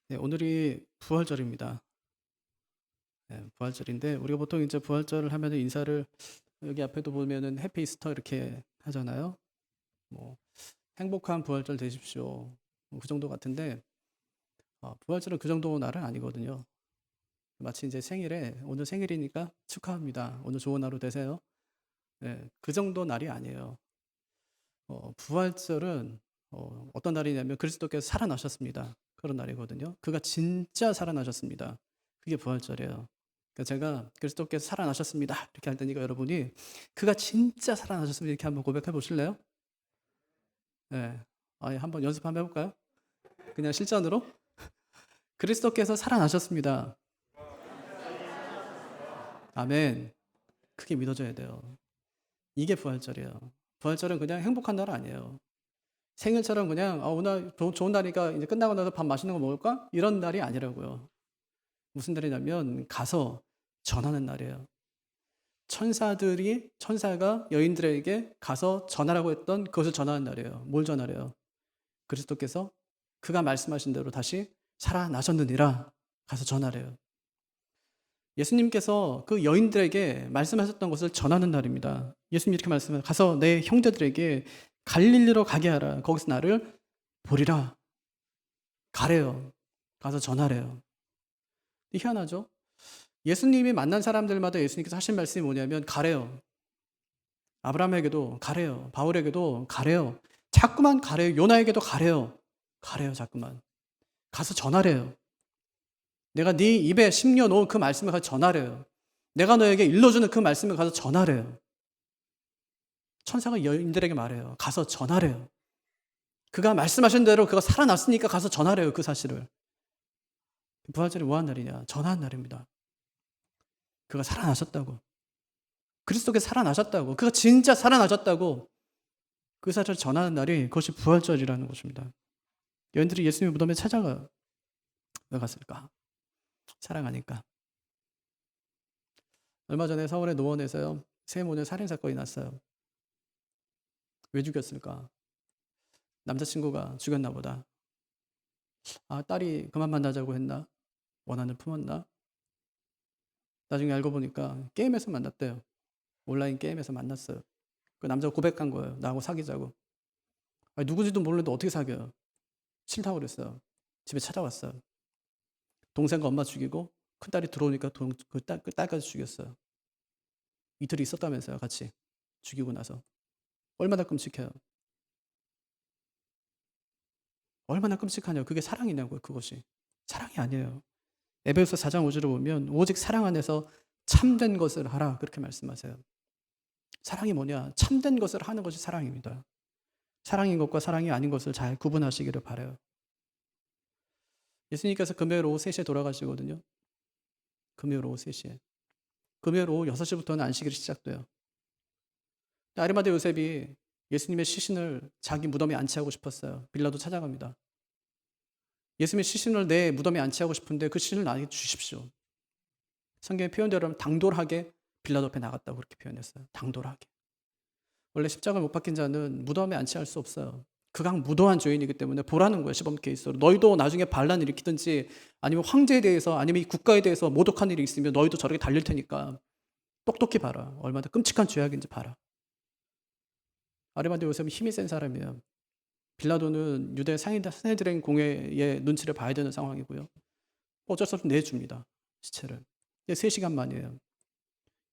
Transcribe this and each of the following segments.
네, 오늘이 부활절입니다. 네, 부활절인데 우리가 보통 이제 부활절을 하면은 인사를 여기 앞에도 보면은 해피 이스터 이렇게 하잖아요. 뭐 행복한 부활절 되십시오. 뭐그 정도 같은데 부활절은 그 정도 날은 아니거든요. 마치 이제 생일에 오늘 생일이니까 축하합니다. 오늘 좋은 하루 되세요. 네, 그 정도 날이 아니에요. 부활절은 어떤 날이냐면 그리스도께서 살아나셨습니다. 그런 날이거든요. 그가 진짜 살아나셨습니다. 그게 부활절이에요. 그러니까 제가 그리스도께서 살아나셨습니다. 이렇게 할 테니까 여러분이 그가 진짜 살아나셨습니다. 이렇게 한번 고백해 보실래요? 네. 아예 한번 연습 한번 해볼까요? 그냥 실전으로? 그리스도께서 살아나셨습니다. 아멘. 크게 믿어줘야 돼요. 이게 부활절이에요. 부활절은 그냥 행복한 날 아니에요. 생일처럼 그냥 오늘 좋은 날이니까 이제 끝나고 나서 밥 맛있는 거 먹을까? 이런 날이 아니라고요. 무슨 날이냐면 가서 전하는 날이에요. 천사가 여인들에게 가서 전하라고 했던 그것을 전하는 날이에요. 뭘 전하래요? 그리스도께서 그가 말씀하신 대로 다시 살아나셨느니라 가서 전하래요. 예수님께서 그 여인들에게 말씀하셨던 것을 전하는 날입니다. 예수님 이렇게 말씀하세요. 가서 내 형제들에게 갈릴리로 가게 하라. 거기서 나를 보리라. 가래요. 가서 전하래요. 희한하죠? 예수님이 만난 사람들마다 예수님께서 하신 말씀이 뭐냐면 가래요. 아브라함에게도 가래요. 바울에게도 가래요. 자꾸만 가래요. 요나에게도 가래요. 가래요. 자꾸만. 가서 전하래요. 내가 네 입에 심겨놓은 그 말씀을 가서 전하래요. 내가 너에게 일러주는 그 말씀을 가서 전하래요. 천사가 여인들에게 말해요. 가서 전하래요. 그가 말씀하신 대로 그가 살아났으니까 가서 전하래요. 그 사실을. 부활절이 뭐 하는 날이냐? 전하는 날입니다. 그가 살아나셨다고. 그리스도께서 살아나셨다고. 그가 진짜 살아나셨다고. 그 사실을 전하는 날이 그것이 부활절이라는 것입니다. 여인들이 예수님의 무덤에 찾아가. 왜 갔을까? 사랑하니까. 얼마 전에 서울의 노원에서요. 세 모녀 살인사건이 났어요. 왜 죽였을까? 남자친구가 죽였나 보다. 딸이 그만 만나자고 했나? 원한을 품었나? 나중에 알고 보니까 게임에서 만났대요. 온라인 게임에서 만났어요. 그 남자가 고백한 거예요. 나하고 사귀자고. 누구지도 모르는데 어떻게 사귀어요? 싫다고 그랬어요. 집에 찾아왔어요. 동생과 엄마 죽이고 큰딸이 들어오니까 그 딸까지 죽였어요. 이틀 있었다면서요, 같이. 죽이고 나서. 얼마나 끔찍해요. 얼마나 끔찍하냐고. 그게 사랑이냐고요, 그것이. 사랑이 아니에요. 에베소서 4장 5절을 보면 오직 사랑 안에서 참된 것을 하라 그렇게 말씀하세요. 사랑이 뭐냐? 참된 것을 하는 것이 사랑입니다. 사랑인 것과 사랑이 아닌 것을 잘 구분하시기를 바라요. 예수님께서 금요일 오후 3시에 돌아가시거든요. 금요일 오후 3시에. 금요일 오후 6시부터는 안식일이 시작돼요. 아리마대 요셉이 예수님의 시신을 자기 무덤에 안치하고 싶었어요. 빌라도 찾아갑니다. 예수님의 시신을 내 무덤에 안치하고 싶은데 그 시신을 나에게 주십시오. 성경의 표현대로 당돌하게 빌라도 앞에 나갔다고 그렇게 표현했어요. 당돌하게. 원래 십자가를 못 박힌 자는 무덤에 안치할 수 없어요. 극악 무도한 죄인이기 때문에 보라는 거예요. 시범 케이스로. 너희도 나중에 반란을 일으키든지 아니면 황제에 대해서 아니면 이 국가에 대해서 모독한 일이 있으면 너희도 저렇게 달릴 테니까 똑똑히 봐라. 얼마나 끔찍한 죄악인지 봐라. 아리마대 요셉은 힘이 센 사람이에요. 빌라도는 유대 상해드랭 공회의 눈치를 봐야 되는 상황이고요. 어쩔 수 없이 내줍니다. 시체를. 3시간 만이에요.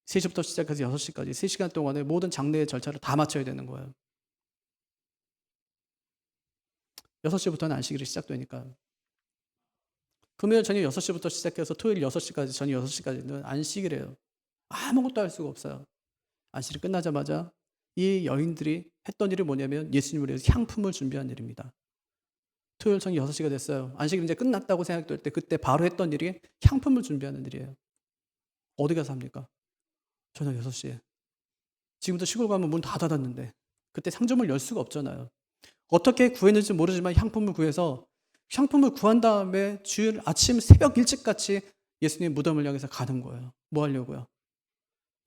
3시부터 시작해서 6시까지 3시간 동안에 모든 장례의 절차를 다 마쳐야 되는 거예요. 6시부터는 안식일이 시작되니까. 금요일 저녁 6시부터 시작해서 토요일 6시까지, 저녁 6시까지는 안식이래요. 아무것도 할 수가 없어요. 안식일이 끝나자마자 이 여인들이 했던 일이 뭐냐면 예수님을 위해서 향품을 준비한 일입니다. 토요일 저녁 6시가 됐어요. 안식일 이제 끝났다고 생각될 때 그때 바로 했던 일이 향품을 준비하는 일이에요. 어디 가서 합니까? 저녁 6시에. 지금도 시골 가면 문 다 닫았는데 그때 상점을 열 수가 없잖아요. 어떻게 구했는지 모르지만 향품을 구해서 향품을 구한 다음에 주일 아침 새벽 일찍같이 예수님 무덤을 향해서 가는 거예요. 뭐 하려고요?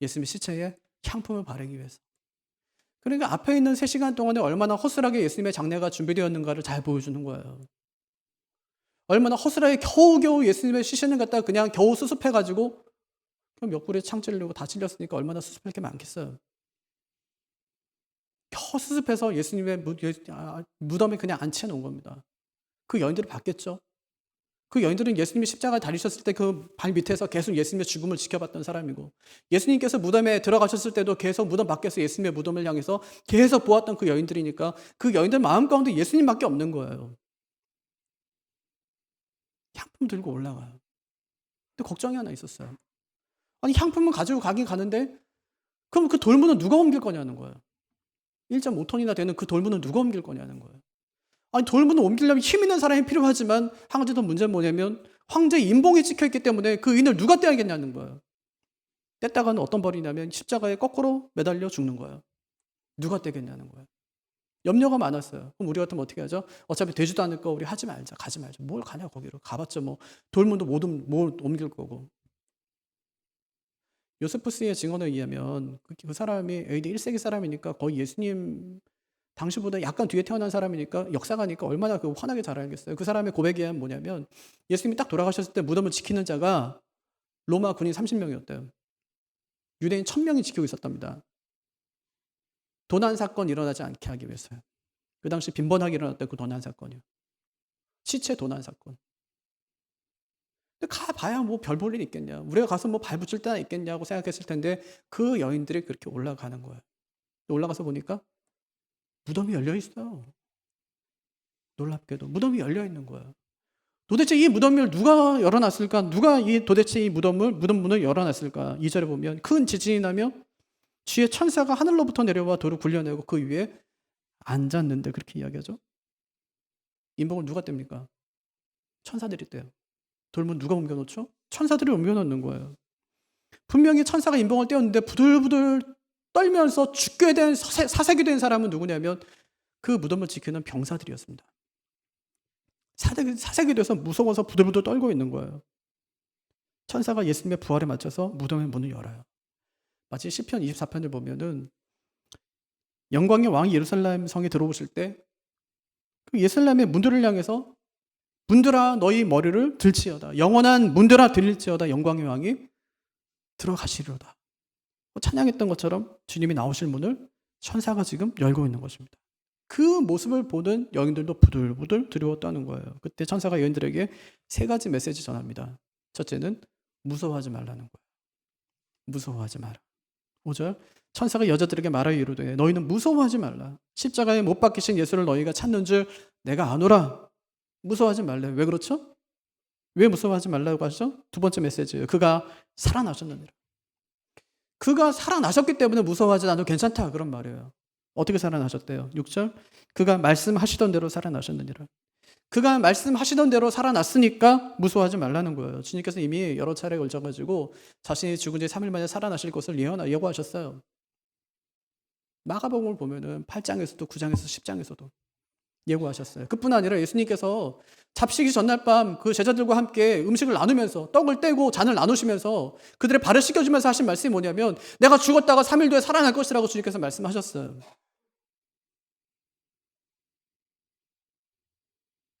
예수님의 시체에 향품을 바르기 위해서. 그러니까 앞에 있는 3시간 동안에 얼마나 허술하게 예수님의 장례가 준비되었는가를 잘 보여주는 거예요. 얼마나 허술하게 겨우겨우 예수님의 시신을 갖다가 그냥 겨우 수습해가지고 그럼 옆구리에 창 찔리고 다 찔렸으니까 얼마나 수습할 게 많겠어요. 겨우 수습해서 예수님의 무덤에 그냥 안치해 놓은 겁니다. 그 여인들을 봤겠죠. 그 여인들은 예수님이 십자가에 달리셨을 때 그 발 밑에서 계속 예수님의 죽음을 지켜봤던 사람이고, 예수님께서 무덤에 들어가셨을 때도 계속 무덤 밖에서 예수님의 무덤을 향해서 계속 보았던 그 여인들이니까 그 여인들 마음 가운데 예수님밖에 없는 거예요. 향품 들고 올라가요. 근데 걱정이 하나 있었어요. 아니 향품을 가지고 가긴 가는데 그럼 그 돌문은 누가 옮길 거냐는 거예요. 1.5톤이나 되는 그 돌문은 누가 옮길 거냐는 거예요. 아니 돌문을 옮기려면 힘 있는 사람이 필요하지만 한 가지 더 문제는 뭐냐면 황제의 인봉이 찍혀있기 때문에 그 인을 누가 떼야겠냐는 거예요. 뗐다가는 어떤 벌이냐면 십자가에 거꾸로 매달려 죽는 거예요. 누가 떼겠냐는 거예요. 염려가 많았어요. 그럼 우리 같으면 어떻게 하죠? 어차피 되지도 않을 거 우리 하지 말자. 가지 말자. 뭘 가냐 거기로. 가봤자 뭐 돌문도 못 옮길 거고. 요세푸스의 증언에 의하면 그 사람이 AD 1세기 사람이니까 거의 예수님 당시보다 약간 뒤에 태어난 사람이니까 역사가니까 얼마나 그 환하게 잘 알겠어요. 그 사람의 고백이 뭐냐면 예수님이 딱 돌아가셨을 때 무덤을 지키는 자가 로마 군인 30명이었대요. 유대인 1000명이 지키고 있었답니다. 도난 사건 일어나지 않게 하기 위해서요. 그 당시 빈번하게 일어났던 그 도난 사건이요. 시체 도난 사건. 근데 가봐야 뭐 별 볼 일 있겠냐. 우리가 가서 뭐 발 붙일 데나 있겠냐고 생각했을 텐데 그 여인들이 그렇게 올라가는 거예요. 올라가서 보니까 무덤이 열려 있어요. 놀랍게도 무덤이 열려 있는 거예요. 도대체 이 무덤을 누가 열어놨을까? 누가 도대체 이 무덤 문을 열어놨을까? 2절에 보면 큰 지진이 나며 주의 천사가 하늘로부터 내려와 돌을 굴려내고 그 위에 앉았는데 그렇게 이야기하죠. 인봉을 누가 뗍니까? 천사들이 떼요. 돌문 누가 옮겨놓죠? 천사들이 옮겨놓는 거예요. 분명히 천사가 인봉을 떼었는데 부들부들 떨면서 죽게 된 사색이 된 사람은 누구냐면 그 무덤을 지키는 병사들이었습니다. 사색이 돼서 무서워서 부들부들 떨고 있는 거예요. 천사가 예수님의 부활에 맞춰서 무덤의 문을 열어요. 마치 시편 24편을 보면은 영광의 왕이 예루살렘 성에 들어오실 때 그 예루살렘의 문들을 향해서 문들아 너희 머리를 들지어다. 영원한 문들아 들릴지어다. 영광의 왕이 들어가시리로다. 찬양했던 것처럼 주님이 나오실 문을 천사가 지금 열고 있는 것입니다. 그 모습을 보는 여인들도 부들부들 두려웠다는 거예요. 그때 천사가 여인들에게 3가지 메시지 전합니다. 첫째는 무서워하지 말라는 거예요. 무서워하지 마라. 5절 천사가 여자들에게 말하여 이르되 너희는 무서워하지 말라. 십자가에 못 박히신 예수를 너희가 찾는 줄 내가 아노라. 무서워하지 말래. 왜 그렇죠? 왜 무서워하지 말라고 하시죠? 2번째 메시지예요. 그가 살아나셨느니라. 그가 살아나셨기 때문에 무서워하지 않아도 괜찮다 그런 말이에요. 어떻게 살아나셨대요? 6절 그가 말씀하시던 대로 살아나셨느니라. 그가 말씀하시던 대로 살아났으니까 무서워하지 말라는 거예요. 주님께서 이미 여러 차례 걸쳐가지고 자신이 죽은 지 3일 만에 살아나실 것을 예고하셨어요. 마가복음을 보면은 8장에서도 9장에서 10장에서도 예고하셨어요. 그뿐 아니라 예수님께서 잡식이 전날 밤 그 제자들과 함께 음식을 나누면서 떡을 떼고 잔을 나누시면서 그들의 발을 씻겨주면서 하신 말씀이 뭐냐면 내가 죽었다가 3일 뒤에 살아날 것이라고 주님께서 말씀하셨어요.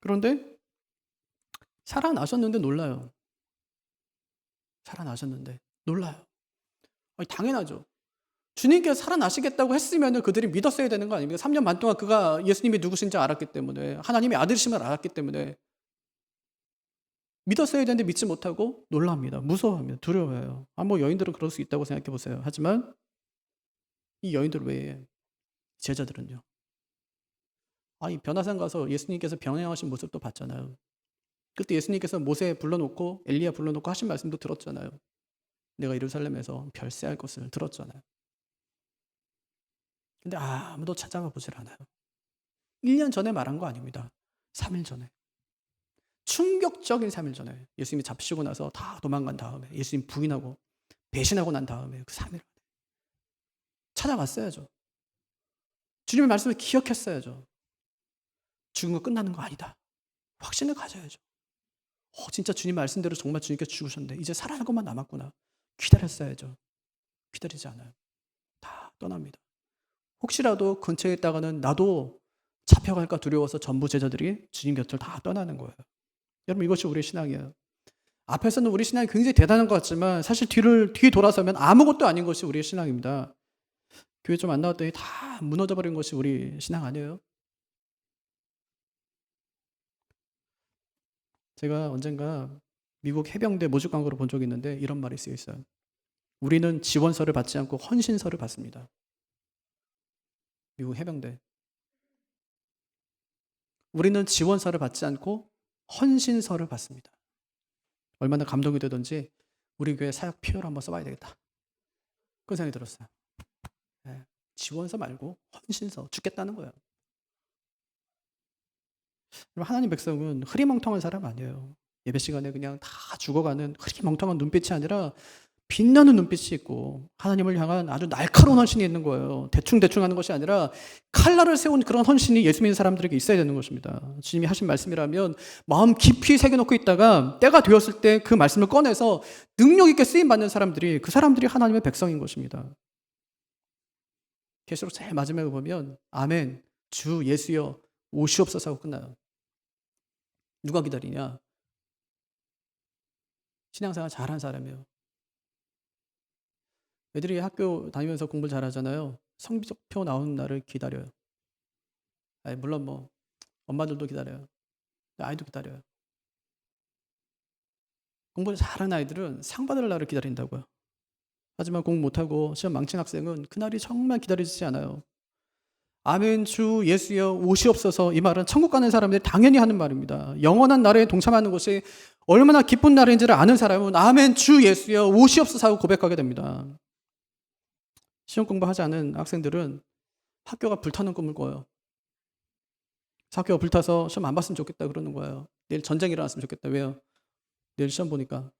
그런데 살아나셨는데 놀라요. 살아나셨는데 놀라요. 아니, 당연하죠. 주님께서 살아나시겠다고 했으면 그들이 믿었어야 되는 거 아닙니까? 3년 반 동안 그가 예수님이 누구신지 알았기 때문에 하나님의 아들이심을 알았기 때문에 믿었어야 되는데 믿지 못하고 놀랍니다. 무서워합니다. 두려워해요. 뭐 여인들은 그럴 수 있다고 생각해 보세요. 하지만 이 여인들 외에 제자들은요. 이 변화산 가서 예수님께서 병행하신 모습도 봤잖아요. 그때 예수님께서 모세 불러놓고 엘리야 불러놓고 하신 말씀도 들었잖아요. 내가 예루살렘에서 별세할 것을 들었잖아요. 근데 아무도 찾아가 보질 않아요. 1년 전에 말한 거 아닙니다. 3일 전에. 충격적인 3일 전에 예수님이 잡히시고 나서 다 도망간 다음에 예수님 부인하고 배신하고 난 다음에 그 3일 만에 찾아갔어야죠. 주님의 말씀을 기억했어야죠. 죽은 거 끝나는 거 아니다. 확신을 가져야죠. 진짜 주님 말씀대로 정말 주님께서 죽으셨는데 이제 살아날 것만 남았구나. 기다렸어야죠. 기다리지 않아요. 다 떠납니다. 혹시라도 근처에 있다가는 나도 잡혀갈까 두려워서 전부 제자들이 주님 곁을 다 떠나는 거예요. 여러분 이것이 우리의 신앙이에요. 앞에서는 우리 신앙이 굉장히 대단한 것 같지만 사실 뒤 돌아서면 아무것도 아닌 것이 우리의 신앙입니다. 교회 좀 안 나왔더니 다 무너져 버린 것이 우리 신앙 아니에요? 제가 언젠가 미국 해병대 모집 광고를 본 적이 있는데 이런 말이 쓰여 있어요. 우리는 지원서를 받지 않고 헌신서를 받습니다. 미국 해병대. 우리는 지원서를 받지 않고 헌신서를 받습니다. 얼마나 감동이 되든지 우리 교회 사역 필요로 한번 써봐야 되겠다. 그런 생각이 들었어요. 네. 지원서 말고 헌신서 죽겠다는 거예요. 하나님 백성은 흐리멍텅한 사람 아니에요. 예배 시간에 그냥 다 죽어가는 흐리멍텅한 눈빛이 아니라 빛나는 눈빛이 있고 하나님을 향한 아주 날카로운 헌신이 있는 거예요. 대충 하는 것이 아니라 칼날을 세운 그런 헌신이 예수 믿는 사람들에게 있어야 되는 것입니다. 주님이 하신 말씀이라면 마음 깊이 새겨놓고 있다가 때가 되었을 때 그 말씀을 꺼내서 능력 있게 쓰임받는 사람들이 그 사람들이 하나님의 백성인 것입니다. 계시록 제일 마지막에 보면 아멘 주 예수여 오시옵소서 하고 끝나요. 누가 기다리냐? 신앙생활 잘한 사람이에요. 애들이 학교 다니면서 공부를 잘하잖아요. 성적표 나오는 날을 기다려요. 아니, 물론 뭐 엄마들도 기다려요. 아이도 기다려요. 공부를 잘하는 아이들은 상 받을 날을 기다린다고요. 하지만 공부 못하고 시험 망친 학생은 그날이 정말 기다려지지 않아요. 아멘 주 예수여 오시옵소서 이 말은 천국 가는 사람들이 당연히 하는 말입니다. 영원한 나라에 동참하는 것이 얼마나 기쁜 날인지를 아는 사람은 아멘 주 예수여 오시옵소서 하고 고백하게 됩니다. 시험 공부하지 않은 학생들은 학교가 불타는 꿈을 꿔요. 학교가 불타서 시험 안 봤으면 좋겠다 그러는 거예요. 내일 전쟁이 일어났으면 좋겠다. 왜요? 내일 시험 보니까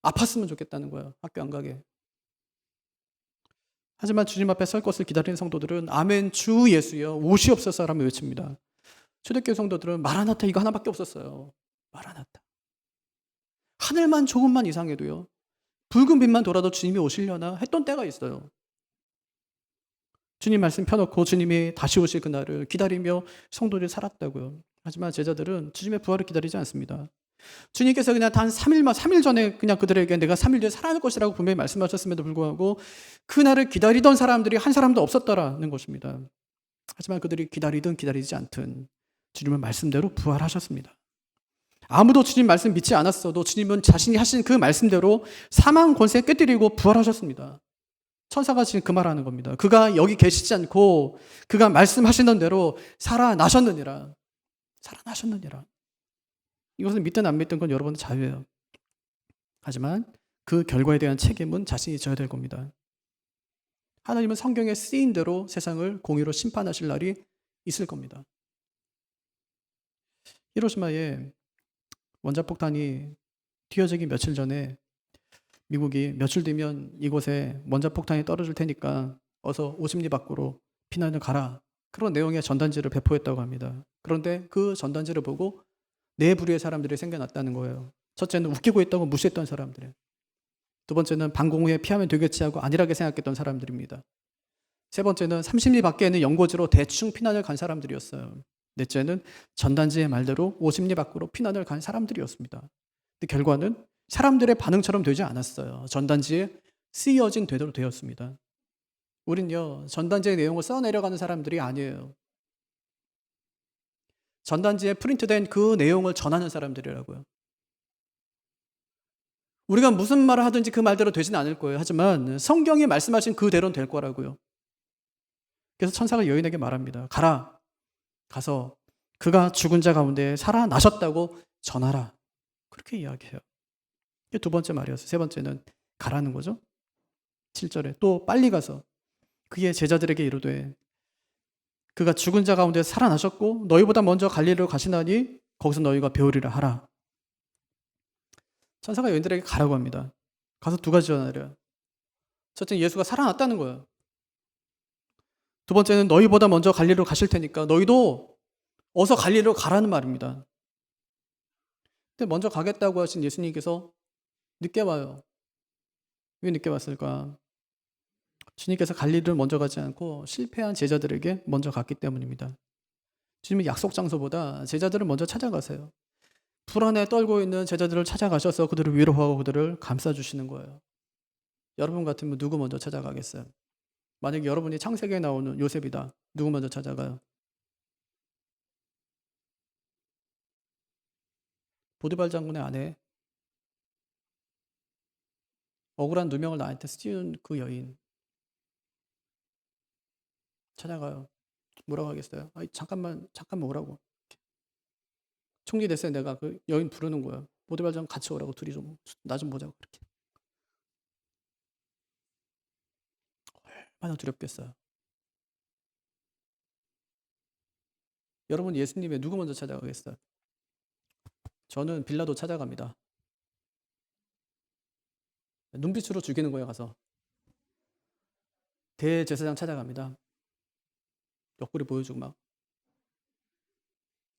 아팠으면 좋겠다는 거예요. 학교 안 가게. 하지만 주님 앞에 설 것을 기다리는 성도들은 아멘 주 예수여 오시옵소서라며 외칩니다. 초대교회 성도들은 마라나타 이거 하나밖에 없었어요. 마라나타. 하늘만 조금만 이상해도요. 붉은 빛만 돌아도 주님이 오시려나 했던 때가 있어요. 주님 말씀 펴놓고 주님이 다시 오실 그날을 기다리며 성도들이 살았다고요. 하지만 제자들은 주님의 부활을 기다리지 않습니다. 주님께서 그냥 단 3일 전에 그냥 그들에게 내가 3일 뒤에 살아날 것이라고 분명히 말씀하셨음에도 불구하고 그날을 기다리던 사람들이 한 사람도 없었더라는 것입니다. 하지만 그들이 기다리든 기다리지 않든 주님은 말씀대로 부활하셨습니다. 아무도 주님 말씀 믿지 않았어도 주님은 자신이 하신 그 말씀대로 사망 권세 깨뜨리고 부활하셨습니다. 천사가 지금 그 말하는 겁니다. 그가 여기 계시지 않고 그가 말씀하시는 대로 살아나셨느니라. 살아나셨느니라. 이것을 믿든 안 믿든 건 여러분의 자유예요. 하지만 그 결과에 대한 책임은 자신이 져야 될 겁니다. 하나님은 성경에 쓰인 대로 세상을 공의로 심판하실 날이 있을 겁니다. 히로시마에 원자폭탄이 튀어지기 며칠 전에 미국이 며칠 뒤면 이곳에 원자폭탄이 떨어질 테니까 어서 50리 밖으로 피난을 가라. 그런 내용의 전단지를 배포했다고 합니다. 그런데 그 전단지를 보고 네 부류의 사람들이 생겨났다는 거예요. 첫째는 웃기고 있다고 무시했던 사람들. 두 번째는 방공 후에 피하면 되겠지 하고 안일하게 생각했던 사람들입니다. 세 번째는 30리 밖에 있는 연고지로 대충 피난을 간 사람들이었어요. 넷째는 전단지의 말대로 50리 밖으로 피난을 간 사람들이었습니다. 근데 결과는 사람들의 반응처럼 되지 않았어요. 전단지에 쓰여진 되대로 되었습니다. 우린요, 전단지의 내용을 써내려가는 사람들이 아니에요. 전단지에 프린트된 그 내용을 전하는 사람들이라고요. 우리가 무슨 말을 하든지 그 말대로 되지는 않을 거예요. 하지만 성경이 말씀하신 그대로는 될 거라고요. 그래서 천사가 여인에게 말합니다. 가라. 가서 그가 죽은 자 가운데 살아나셨다고 전하라. 그렇게 이야기해요. 이게 두 번째 말이었어요. 세 번째는 가라는 거죠. 7절에 또 빨리 가서 그의 제자들에게 이르되 그가 죽은 자 가운데 살아나셨고 너희보다 먼저 갈릴리로 가시나니 거기서 너희가 배우리라 하라. 천사가 여인들에게 가라고 합니다. 가서 두 가지 전하래요. 첫째는 예수가 살아났다는 거예요. 두 번째는 너희보다 먼저 갈릴리로 가실 테니까 너희도 어서 갈릴리로 가라는 말입니다. 근데 먼저 가겠다고 하신 예수님께서 늦게 와요. 왜 늦게 왔을까? 주님께서 갈릴리를 먼저 가지 않고 실패한 제자들에게 먼저 갔기 때문입니다. 주님이 약속 장소보다 제자들을 먼저 찾아가세요. 불안에 떨고 있는 제자들을 찾아가셔서 그들을 위로하고 그들을 감싸주시는 거예요. 여러분 같으면 누구 먼저 찾아가겠어요? 만약에 여러분이 창세기에 나오는 요셉이다. 누구 먼저 찾아가요? 보디발 장군의 아내, 억울한 누명을 나한테 씌운 그 여인 찾아가요. 뭐라고 하겠어요? 아이, 잠깐만 오라고. 총리 됐어요. 내가 그 여인 부르는 거예요. 보디발 장군 같이 오라고, 둘이 좀 나 좀 보자고. 그렇게. 얼마나 두렵겠어요. 여러분 예수님의 누구 먼저 찾아가겠어요? 저는 빌라도 찾아갑니다. 눈빛으로 죽이는 거예요. 가서 대제사장 찾아갑니다. 옆구리 보여주고 막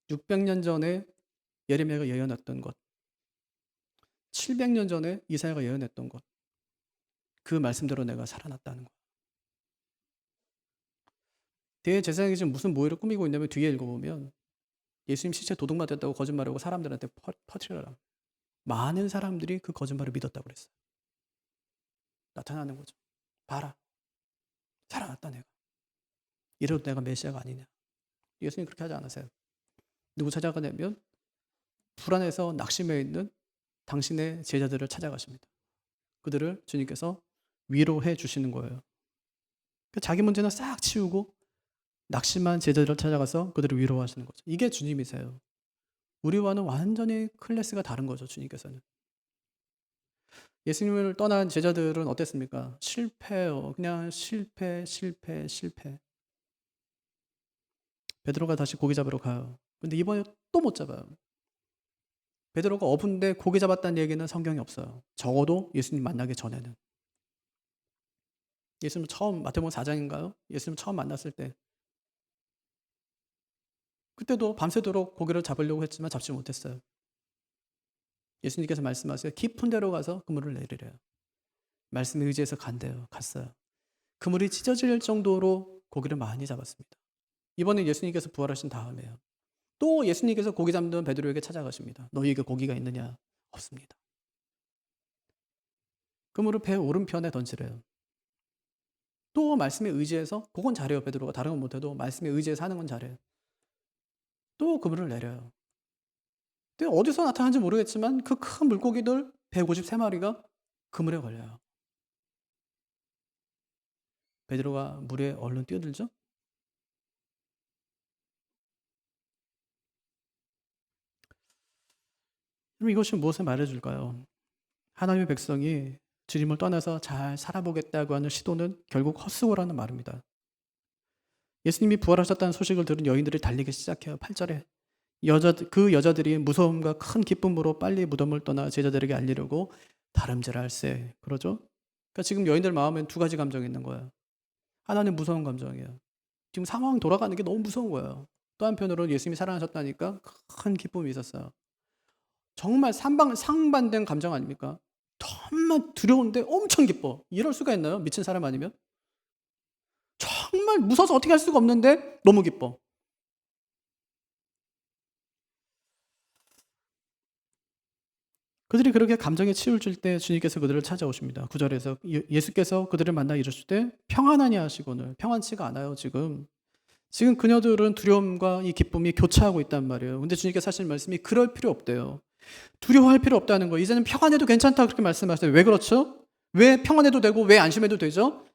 600년 전에 예레미야가 예언했던 것, 700년 전에 이사야가 예언했던 것, 그 말씀대로 내가 살아났다는 것. 대제사장이 지금 무슨 모의를 꾸미고 있냐면 뒤에 읽어보면 예수님 시체 도둑맞았다고 거짓말하고 사람들한테 퍼뜨려라. 많은 사람들이 그 거짓말을 믿었다고 그랬어요. 나타나는 거죠. 봐라. 살아났다 내가. 이래도 내가 메시아가 아니냐. 예수님 그렇게 하지 않으세요. 누구 찾아가냐면 불안해서 낙심해 있는 당신의 제자들을 찾아가십니다. 그들을 주님께서 위로해 주시는 거예요. 자기 문제는 싹 치우고 낙심한 제자들을 찾아가서 그들을 위로하시는 거죠. 이게 주님이세요. 우리와는 완전히 클래스가 다른 거죠. 주님께서는. 예수님을 떠난 제자들은 어땠습니까? 실패요. 그냥 실패. 베드로가 다시 고기 잡으러 가요. 근데 이번에 또 못 잡아요. 베드로가 어부인데 고기 잡았다는 얘기는 성경에 없어요. 적어도 예수님 만나기 전에는. 예수님 처음 마태복음 4장인가요? 예수님 처음 만났을 때 그때도 밤새도록 고기를 잡으려고 했지만 잡지 못했어요. 예수님께서 말씀하세요. 깊은 데로 가서 그물을 내리래요. 말씀에 의지해서 간대요. 갔어요. 그물이 찢어질 정도로 고기를 많이 잡았습니다. 이번에 예수님께서 부활하신 다음에요. 또 예수님께서 고기 잡는 베드로에게 찾아가십니다. 너희에게 고기가 있느냐? 없습니다. 그물을 배 오른편에 던지래요. 또 말씀에 의지해서, 그건 잘해요. 베드로가 다른 건 못해도 말씀에 의지해서 하는 건 잘해요. 또 그물을 내려요. 근데 어디서 나타나는지 모르겠지만 그 큰 물고기들 153마리가 그물에 걸려요. 베드로가 물에 얼른 뛰어들죠? 그럼 이것이 무엇을 말해줄까요? 하나님의 백성이 주님을 떠나서 잘 살아보겠다고 하는 시도는 결국 헛수고라는 말입니다. 예수님이 부활하셨다는 소식을 들은 여인들이 달리기 시작해요. 8절에 그 여자들이 무서움과 큰 기쁨으로 빨리 무덤을 떠나 제자들에게 알리려고 다름질할세. 그러죠? 그러니까 지금 여인들 마음엔 두 가지 감정이 있는 거예요. 하나는 무서운 감정이에요. 지금 상황이 돌아가는 게 너무 무서운 거예요. 또 한편으로는 예수님이 살아나셨다니까 큰 기쁨이 있었어요. 정말 상반된 감정 아닙니까? 정말 두려운데 엄청 기뻐. 이럴 수가 있나요? 미친 사람 아니면? 정말 무서워서 어떻게 할 수가 없는데 너무 기뻐. 그들이 그렇게 감정에 치울 때 주님께서 그들을 찾아오십니다. 9절에서 예수께서 그들을 만나 이르실 때 평안하냐 하시고는 평안치가 않아요. 지금 그녀들은 두려움과 이 기쁨이 교차하고 있단 말이에요. 근데 주님께서 하시는 말씀이 그럴 필요 없대요. 두려워할 필요 없다는 거. 이제는 평안해도 괜찮다 그렇게 말씀하세요. 왜 그렇죠? 왜 평안해도 되고 왜 안심해도 되죠?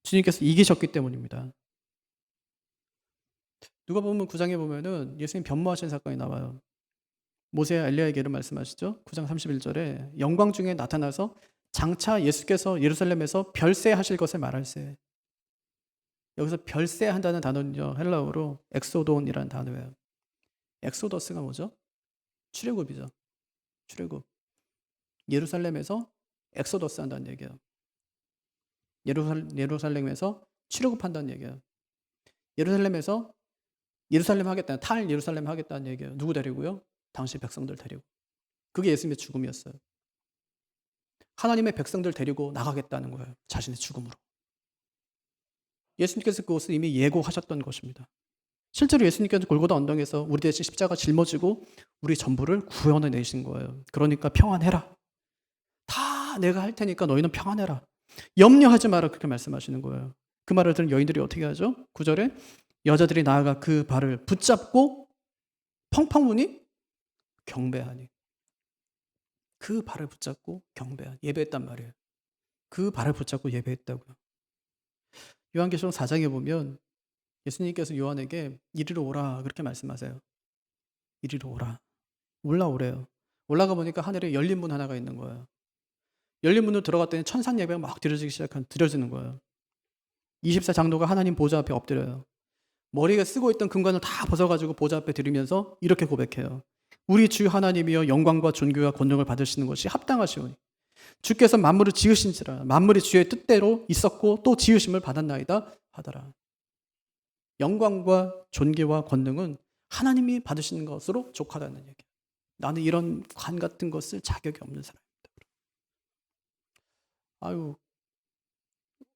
주님께서 이기셨기 때문입니다. 누가 보면 9장에 보면은 예수님 변모하신 사건이 나와요. 모세와 엘리야에게를 말씀하시죠. 9장 31절에 영광 중에 나타나서 장차 예수께서 예루살렘에서 별세하실 것을 말할세. 여기서 별세한다는 단어는요. 헬라어로 엑소돈이라는 단어예요. 엑소더스가 뭐죠? 출애굽이죠. 출애굽. 예루살렘에서 엑소더스 한다는 얘기예요. 예루살렘에서 출애굽한다는 얘기예요. 예루살렘에서 예루살렘 하겠다는 탈 예루살렘 하겠다는 얘기예요. 누구 데리고요? 당시 백성들 데리고. 그게 예수님의 죽음이었어요. 하나님의 백성들 데리고 나가겠다는 거예요. 자신의 죽음으로. 예수님께서 그것을 이미 예고하셨던 것입니다. 실제로 예수님께서 골고다 언덕에서 우리 대신 십자가 짊어지고 우리 전부를 구원해 내신 거예요. 그러니까 평안해라. 다 내가 할 테니까 너희는 평안해라. 염려하지 마라. 그렇게 말씀하시는 거예요. 그 말을 들은 여인들이 어떻게 하죠? 9절에 여자들이 나아가 그 발을 붙잡고 펑펑 우니 경배하니. 그 발을 붙잡고 경배하니. 예배했단 말이에요. 그 발을 붙잡고 예배했다고요. 요한계시록 4장에 보면 예수님께서 요한에게 이리로 오라 그렇게 말씀하세요. 이리로 오라. 올라오래요. 올라가 보니까 하늘에 열린 문 하나가 있는 거예요. 열린 문으로 들어갔더니 천상 예배가 막 드려지는 거예요. 24장로가 하나님 보좌 앞에 엎드려요. 머리에 쓰고 있던 금관을 다 벗어가지고 보좌 앞에 드리면서 이렇게 고백해요. 우리 주 하나님이여 영광과 존귀와 권능을 받으시는 것이 합당하시오니 주께서 만물을 지으신지라 만물이 주의 뜻대로 있었고 또 지으심을 받았나이다 하더라. 영광과 존귀와 권능은 하나님이 받으시는 것으로 족하다는 얘기예요. 나는 이런 관 같은 거 쓸 자격이 없는 사람입니다. 아유,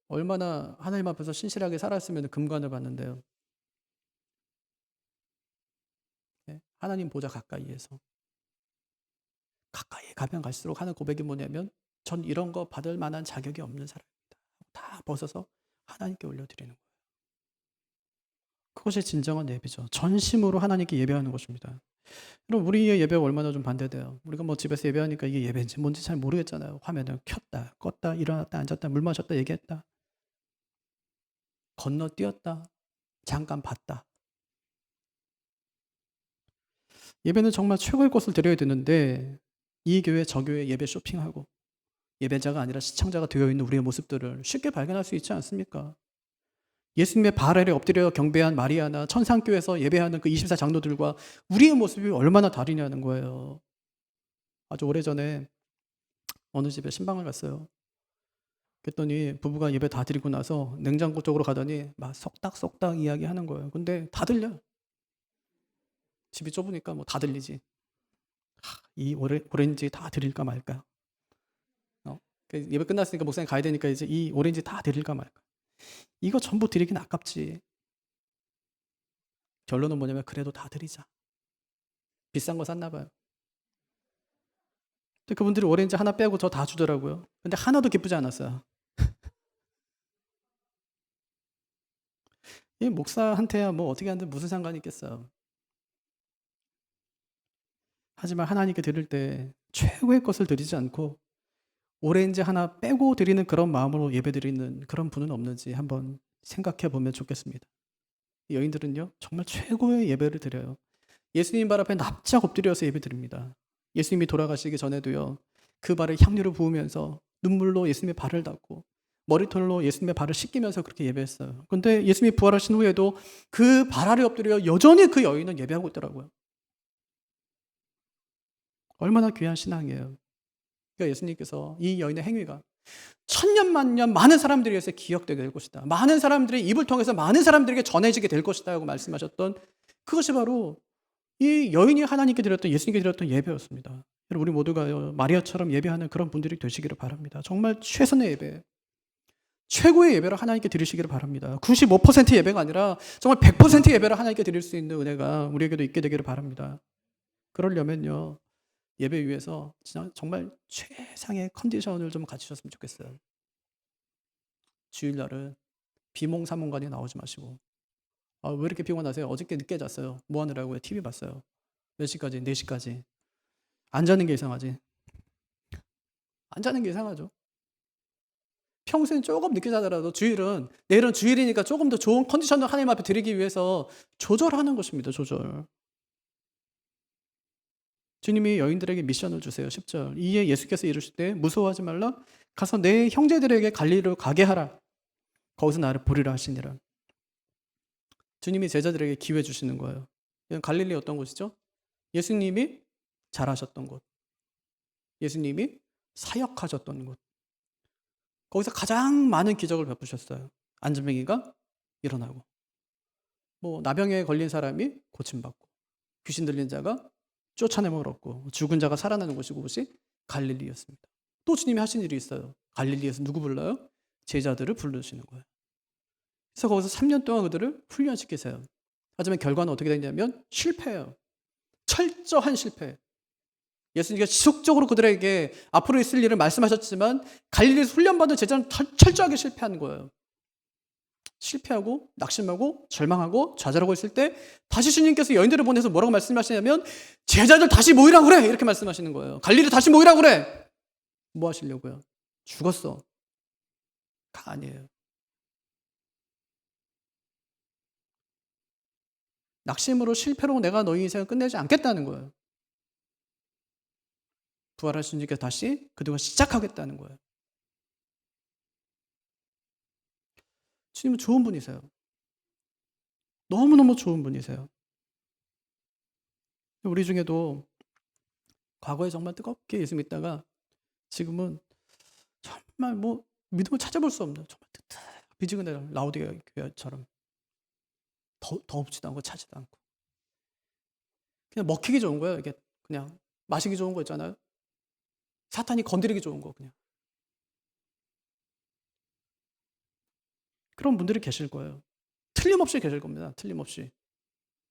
얼마나 하나님 앞에서 신실하게 살았으면 금관을 받는데요. 네, 하나님 보좌 가까이에서. 가까이 가면 갈수록 하는 고백이 뭐냐면 전 이런 거 받을 만한 자격이 없는 사람입니다. 다 벗어서 하나님께 올려드리는 거예요. 그것이 진정한 예배죠. 전심으로 하나님께 예배하는 것입니다. 그럼 우리의 예배가 얼마나 좀 반대돼요. 우리가 뭐 집에서 예배하니까 이게 예배인지 뭔지 잘 모르겠잖아요. 화면을 켰다, 껐다, 일어났다, 앉았다, 물 마셨다, 얘기했다. 건너뛰었다, 잠깐 봤다. 예배는 정말 최고의 것을 드려야 되는데 이 교회 저 교회 예배 쇼핑하고 예배자가 아니라 시청자가 되어 있는 우리의 모습들을 쉽게 발견할 수 있지 않습니까? 예수님의 발 아래 엎드려 경배한 마리아나 천상교에서 예배하는 그 24장로들과 우리의 모습이 얼마나 다르냐는 거예요. 아주 오래전에 어느 집에 신방을 갔어요. 그랬더니 부부가 예배 다 드리고 나서 냉장고 쪽으로 가더니 막 속닥속닥 이야기하는 거예요. 근데 다 들려. 집이 좁으니까 뭐 다 들리지. 이 오렌지 다 드릴까 말까. 예배 끝났으니까 목사님 가야 되니까 이제 이 오렌지 다 드릴까 말까. 이거 전부 드리긴 아깝지. 결론은 뭐냐면 그래도 다 드리자. 비싼 거 샀나 봐요. 근데 그분들이 오렌지 하나 빼고 저 다 주더라고요. 근데 하나도 기쁘지 않았어요. 이 목사한테야 뭐 어떻게 하는데 무슨 상관이 있겠어요. 하지만 하나님께 드릴 때 최고의 것을 드리지 않고 오렌지 하나 빼고 드리는 그런 마음으로 예배드리는 그런 분은 없는지 한번 생각해 보면 좋겠습니다. 여인들은요 정말 최고의 예배를 드려요. 예수님 발 앞에 납작 엎드려서 예배드립니다. 예수님이 돌아가시기 전에도요 그 발에 향유를 부으면서 눈물로 예수님의 발을 닦고 머리털로 예수님의 발을 씻기면서 그렇게 예배했어요. 그런데 예수님이 부활하신 후에도 그 발 아래 엎드려 여전히 그 여인은 예배하고 있더라고요. 얼마나 귀한 신앙이에요. 그러니까 예수님께서 이 여인의 행위가 천년만년 많은 사람들에 의해서 기억되게 될 것이다. 많은 사람들의 입을 통해서 많은 사람들에게 전해지게 될 것이다 하고 말씀하셨던 그것이 바로 이 여인이 하나님께 드렸던 예수님께 드렸던 예배였습니다. 우리 모두가 마리아처럼 예배하는 그런 분들이 되시기를 바랍니다. 정말 최선의 예배, 최고의 예배를 하나님께 드리시기를 바랍니다. 95% 예배가 아니라 정말 100% 예배를 하나님께 드릴 수 있는 은혜가 우리에게도 있게 되기를 바랍니다. 그러려면요 예배 위에서 정말 최상의 컨디션을 좀 갖추셨으면 좋겠어요. 주일날은 비몽사몽간에 나오지 마시고 왜 이렇게 피곤하세요? 어저께 늦게 잤어요. 뭐 하느라고요? TV 봤어요. 몇 시까지? 4시까지. 안 자는 게 이상하지. 안 자는 게 이상하죠. 평소엔 조금 늦게 자더라도 주일은 내일은 주일이니까 조금 더 좋은 컨디션을 하나님 앞에 드리기 위해서 조절하는 것입니다. 조절. 주님이 여인들에게 미션을 주세요. 10절. 이에 예수께서 이르실 때 무서워하지 말라. 가서 내 형제들에게 갈릴리로 가게 하라. 거기서 나를 보리라 하시니라. 주님이 제자들에게 기회 주시는 거예요. 이건 갈릴리 어떤 곳이죠? 예수님이 잘하셨던 곳. 예수님이 사역하셨던 곳. 거기서 가장 많은 기적을 베푸셨어요. 안진뱅이가 일어나고 나병에 걸린 사람이 고침받고 귀신 들린 자가 쫓아내므로 얻고 죽은 자가 살아나는 곳이 그곳이 갈릴리였습니다. 또 주님이 하신 일이 있어요. 갈릴리에서 누구 불러요? 제자들을 부르시는 거예요. 그래서 거기서 3년 동안 그들을 훈련시키세요. 하지만 결과는 어떻게 되냐면 실패예요. 철저한 실패. 예수님께서 지속적으로 그들에게 앞으로 있을 일을 말씀하셨지만 갈릴리에서 훈련받은 제자는 철저하게 실패하는 거예요. 실패하고 낙심하고 절망하고 좌절하고 있을 때 다시 주님께서 여인들을 보내서 뭐라고 말씀하시냐면 제자들 다시 모이라고 그래 이렇게 말씀하시는 거예요. 갈릴리 다시 모이라고 그래. 뭐 하시려고요? 죽었어. 가 아니에요. 낙심으로 실패로 내가 너희 인생을 끝내지 않겠다는 거예요. 부활하신 주님께서 다시 그들과 시작하겠다는 거예요. 주님은 좋은 분이세요. 너무너무 좋은 분이세요. 우리 중에도 과거에 정말 뜨겁게 예수 믿다가 지금은 정말 뭐 믿음을 찾아볼 수 없는 정말 비지근한 라우디게아 교회처럼 더웁지도 않고 차지도 않고 그냥 먹히기 좋은 거예요. 이게 그냥 마시기 좋은 거 있잖아요. 사탄이 건드리기 좋은 거 그냥. 그런 분들이 계실 거예요. 틀림없이 계실 겁니다. 틀림없이.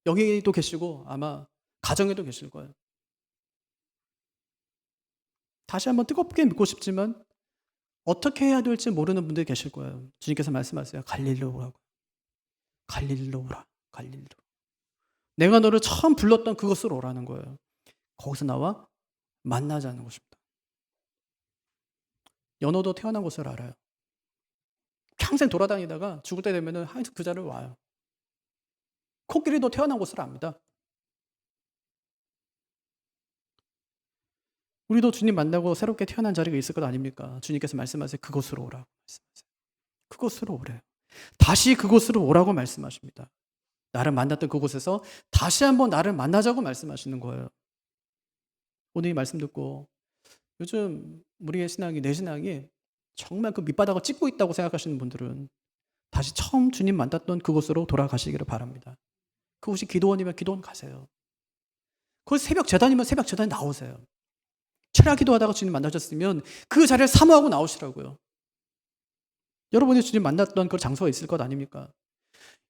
여기도 계시고 아마 가정에도 계실 거예요. 다시 한번 뜨겁게 믿고 싶지만 어떻게 해야 될지 모르는 분들이 계실 거예요. 주님께서 말씀하세요. 갈릴리로 오라고. 갈릴리로 오라. 갈릴리로. 내가 너를 처음 불렀던 그곳으로 오라는 거예요. 거기서 나와 만나자는 것입니다. 연어도 태어난 곳을 알아요. 평생 돌아다니다가 죽을 때 되면은 항상 그 자리를 와요. 코끼리도 태어난 곳을 압니다. 우리도 주님 만나고 새롭게 태어난 자리가 있을 것 아닙니까? 주님께서 말씀하세요. 그곳으로 오라고 말씀하세요. 그곳으로 오래요. 다시 그곳으로 오라고 말씀하십니다. 나를 만났던 그곳에서 다시 한번 나를 만나자고 말씀하시는 거예요. 오늘 이 말씀 듣고 요즘 우리의 신앙이 내 신앙이 정말 그 밑바닥을 찍고 있다고 생각하시는 분들은 다시 처음 주님 만났던 그곳으로 돌아가시기를 바랍니다. 그곳이 기도원이면 기도원 가세요. 그곳이 새벽 제단이면 새벽 제단에 나오세요. 철야 기도하다가 주님 만나셨으면 그 자리를 사모하고 나오시라고요. 여러분이 주님 만났던 그 장소가 있을 것 아닙니까?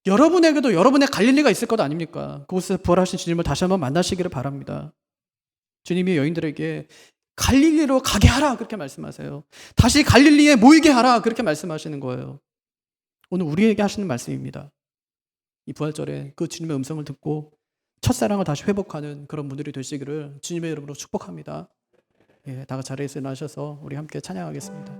여러분에게도 여러분의 갈릴리가 있을 것 아닙니까? 그곳에서 부활하신 주님을 다시 한번 만나시기를 바랍니다. 주님이 여인들에게 갈릴리로 가게 하라 그렇게 말씀하세요. 다시 갈릴리에 모이게 하라 그렇게 말씀하시는 거예요. 오늘 우리에게 하시는 말씀입니다. 이 부활절에 그 주님의 음성을 듣고 첫사랑을 다시 회복하는 그런 분들이 되시기를 주님의 이름으로 축복합니다. 다 같이 자리에서 일어나셔서 우리 함께 찬양하겠습니다.